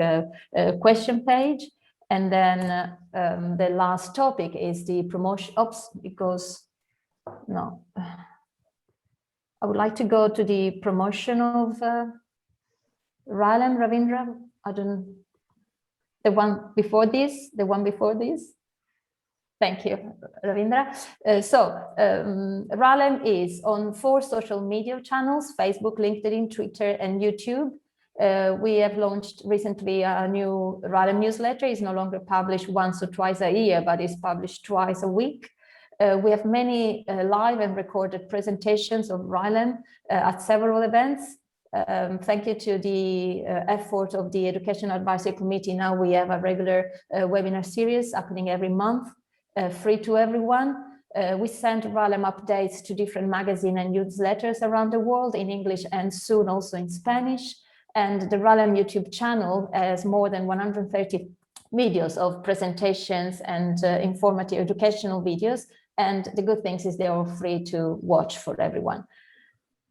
question page. And then the last topic is the promotion. Oops, because no, I would like to go to the promotion of RILEM, Ravindra. I don't, the one before this, Thank you, Ravindra. RILEM is on 4 social media channels: Facebook, LinkedIn, Twitter, and YouTube. We have launched recently a new RILEM newsletter. It's no longer published once or twice a year, but it's published twice a week. We have many live and recorded presentations of RILEM at several events. Thank you to the effort of the Education Advisory Committee. Now we have a regular webinar series happening every month. Free to everyone. We send RILEM updates to different magazines and newsletters around the world in English and soon also in Spanish. And the RILEM YouTube channel has more than 130 videos of presentations and informative educational videos. And the good thing is they're all free to watch for everyone.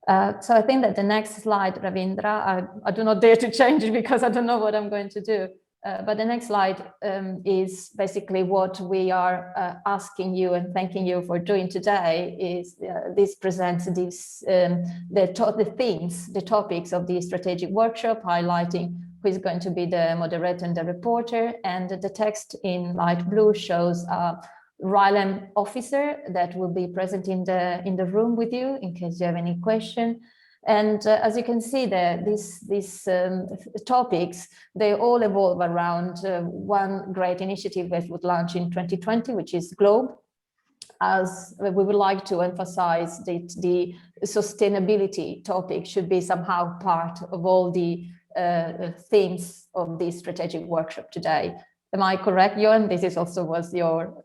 So I think that the next slide, Ravindra, I do not dare to change it because I don't know what I'm going to do. But the next slide is basically what we are asking you and thanking you for doing today. Is this presents this the themes, the topics of the strategic workshop, highlighting who is going to be the moderator and the reporter, and the text in light blue shows a RILEM officer that will be present in the room with you in case you have any question. And as you can see there, these topics, they all evolve around one great initiative that would launch in 2020, which is GLOBE, as we would like to emphasize that the sustainability topic should be somehow part of all the themes of this strategic workshop today. Am I correct, Johan? This is also was your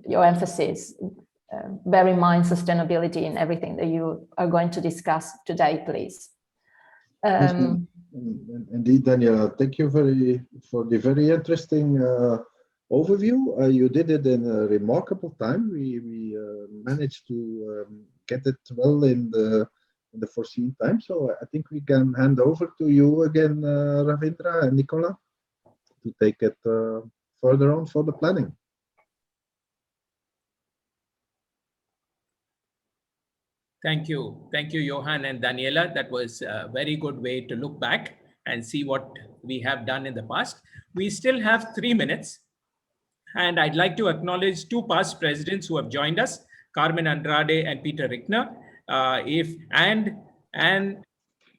emphasis. Bear in mind sustainability in everything that you are going to discuss today, please. Indeed, Daniela, thank you for the very interesting overview. You did it in a remarkable time. We managed to get it well in the foreseen time. So I think we can hand over to you again, Ravindra and Nicolas, to take it further on for the planning. Thank you, Johan and Daniela. That was a very good way to look back and see what we have done in the past. We still have 3 minutes, and I'd like to acknowledge 2 past presidents who have joined us, Carmen Andrade and Peter Richner, and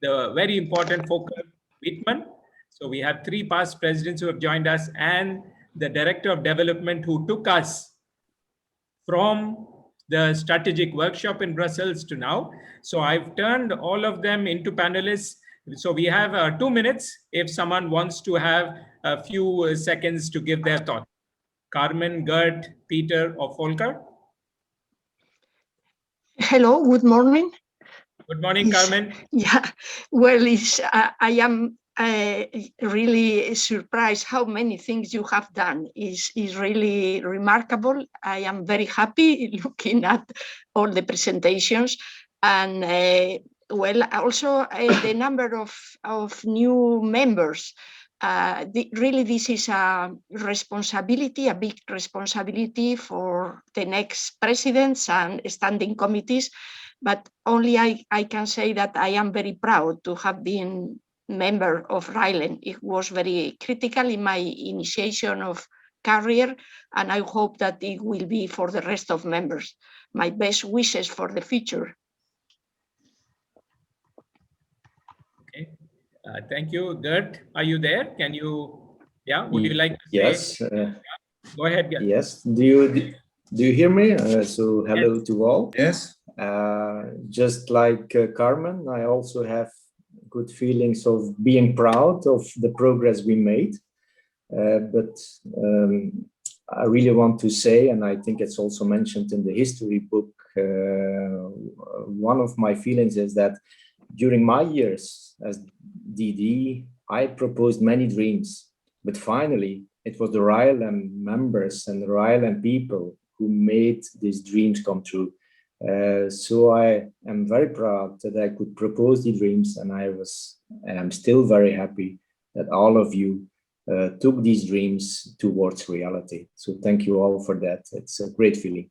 the very important focus, Wittmann. So we have 3 past presidents who have joined us, and the Director of Development who took us from the strategic workshop in Brussels to now. So I've turned all of them into panelists. So we have 2 minutes if someone wants to have a few seconds to give their thought. Carmen, Geert, Peter, or Volker? Hello, good morning. Good morning, Carmen. Yeah, well, I am really surprised how many things you have done. Is really remarkable. I am very happy looking at all the presentations, and well, also the number of new members. Really, this is a responsibility, a big responsibility for the next presidents and standing committees. But only I can say that I am very proud to have been member of RILEM. It was very critical in my initiation of career, and I hope that it will be for the rest of members. My best wishes for the future. Okay, thank you. Geert, are you there? Can you, would you like to yes, say? Go ahead, Geert. Yes, do you hear me? So hello Yes. to all. Yes. Just like Carmen, I also have good feelings of being proud of the progress we made. But I really want to say, and I think it's also mentioned in the history book, one of my feelings is that during my years as DD, I proposed many dreams, but finally it was the RILEM members and the RILEM people who made these dreams come true. So I am very proud that I could propose the dreams, and I'm still very happy that all of you took these dreams towards reality. So thank you all for that. It's a great feeling.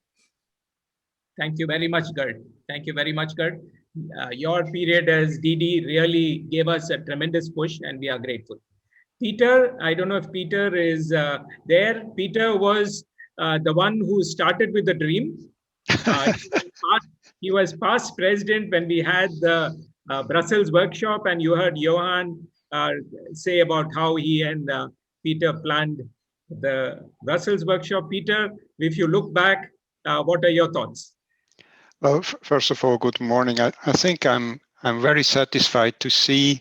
Thank you very much, Geert. Thank you very much, Geert. Your period as DD really gave us a tremendous push, and we are grateful. Peter, I don't know if Peter is there. Peter was the one who started with the dream. He was past president when we had the Brussels workshop, and you heard Johan say about how he and Peter planned the Brussels workshop. Peter, if you look back, what are your thoughts? Well, first of all, good morning. I think I'm very satisfied to see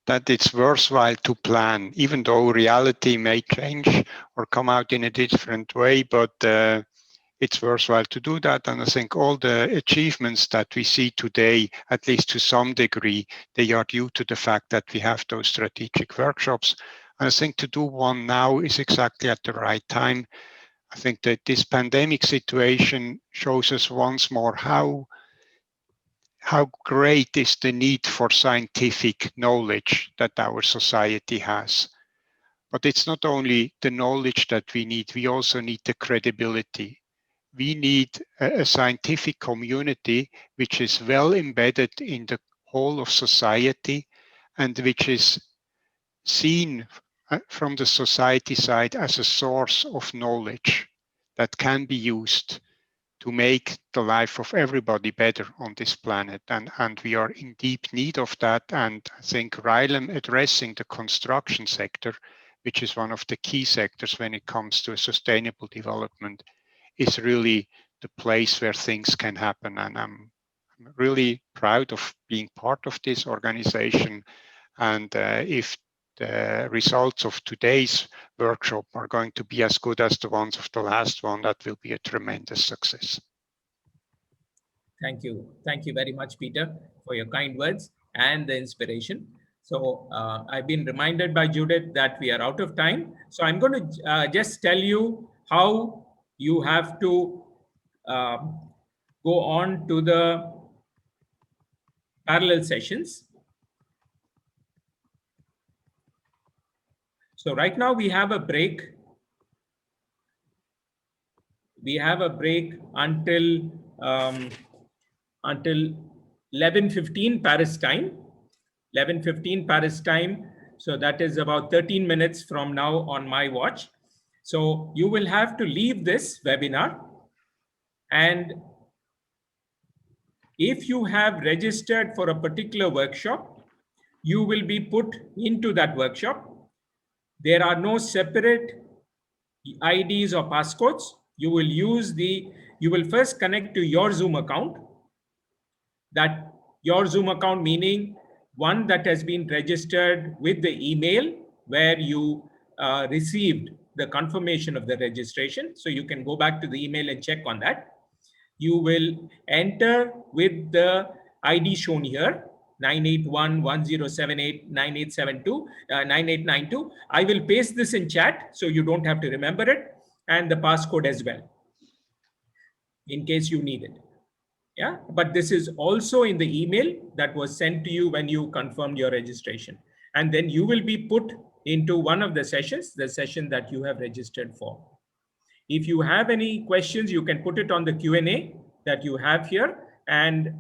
that it's worthwhile to plan, even though reality may change or come out in a different way, but it's worthwhile to do that. And I think all the achievements that we see today, at least to some degree, they are due to the fact that we have those strategic workshops. And I think to do one now is exactly at the right time. I think that this pandemic situation shows us once more how great is the need for scientific knowledge that our society has. But it's not only the knowledge that we need, we also need the credibility. We need a scientific community which is well embedded in the whole of society and which is seen from the society side as a source of knowledge that can be used to make the life of everybody better on this planet. And we are in deep need of that. And I think RILEM addressing the construction sector, which is one of the key sectors when it comes to a sustainable development, is really the place where things can happen. And I'm I'm really proud of being part of this organization. And if the results of today's workshop are going to be as good as the ones of the last one, that will be a tremendous success. Thank you. Thank you very much, Peter, for your kind words and the inspiration. So I've been reminded by Judith that we are out of time. So I'm going to just tell you how you have to go on to the parallel sessions. So right now we have a break. We have a break until 11:15 Paris time. 11:15 Paris time. So that is about 13 minutes from now on my watch. So you will have to leave this webinar. And if you have registered for a particular workshop, you will be put into that workshop. There are no separate IDs or passcodes. You will first connect to your Zoom account. That your Zoom account meaning one that has been registered with the email where you received the confirmation of the registration. So you can go back to the email and check on that. You will enter with the ID shown here, 981-1078-9872, 9892. I will paste this in chat so you don't have to remember it, and the passcode as well, in case you need it. Yeah, but this is also in the email that was sent to you when you confirmed your registration. And then you will be put into one of the sessions, the session that you have registered for. If you have any questions, you can put it on the Q&A that you have here, and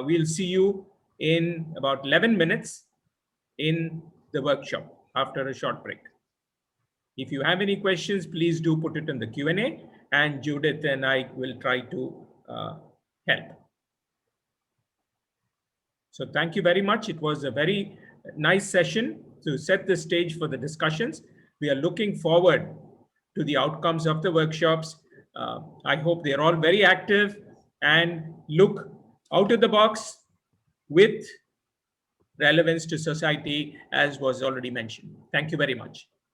we'll see you in about 11 minutes in the workshop after a short break. If you have any questions, please do put it in the Q&A, and Judith and I will try to help. So thank you very much. It was a very nice session to set the stage for the discussions. We are looking forward to the outcomes of the workshops. I hope they're all very active and look out of the box with relevance to society, as was already mentioned. Thank you very much.